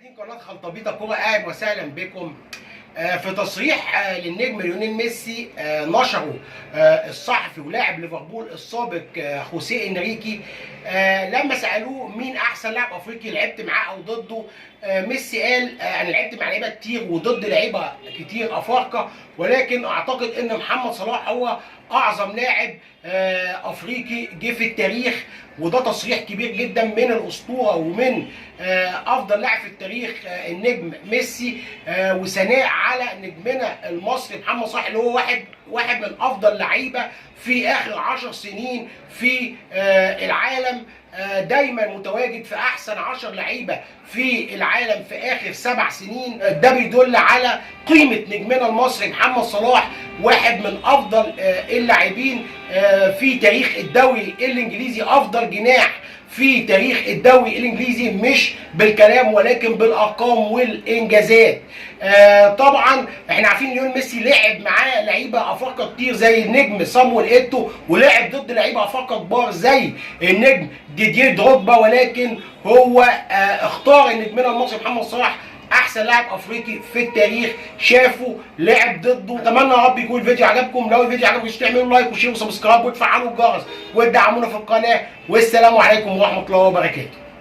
مشاهدين قناة خلطبيطة كورة، اهلا وسهلا بكم. في تصريح للنجم ليونيل ميسي نشره الصحفي ولاعب ليفربول السابق خوسيه انريكي، لما سالوه مين احسن لاعب افريقي لعبت معاه او ضده، ميسي قال انا لعبت مع لعيبه كتير وضد لعيبه كتير افارقه، ولكن اعتقد ان محمد صلاح هو اعظم لاعب افريقي جه في التاريخ. وده تصريح كبير جدا من الاسطوره ومن افضل لاعب في التاريخ النجم ميسي، وثناء على نجمنا المصري محمد صلاح اللي هو واحد من افضل لعيبه في اخر 10 سنين في العالم، دايما متواجد في احسن 10 لعيبه في العالم في اخر 7 سنين. ده بيدل على قيمه نجمنا المصري محمد صلاح، واحد من افضل اللاعبين في تاريخ الدوري الانجليزي، افضل جناح في تاريخ الدوري الانجليزي، مش بالكلام ولكن بالارقام والانجازات. طبعا احنا عارفين ليونيل ميسي لعب معاه لعيبه افارقه كتير زي النجم صامويل ايتو، ولعب ضد لعيبه افارقه كبار زي النجم ديدييه دروجبا، ولكن هو اختار نجمنا المصري محمد صلاح احسن لاعب افريقي في التاريخ شافه لعب ضده. اتمنى يا رب يكون الفيديو عجبكم. لو الفيديو عجبكم تعملوا لايك وشير وسبسكرايب وتفعلوا الجرس وتدعمونا في القناه، والسلام عليكم ورحمه الله وبركاته.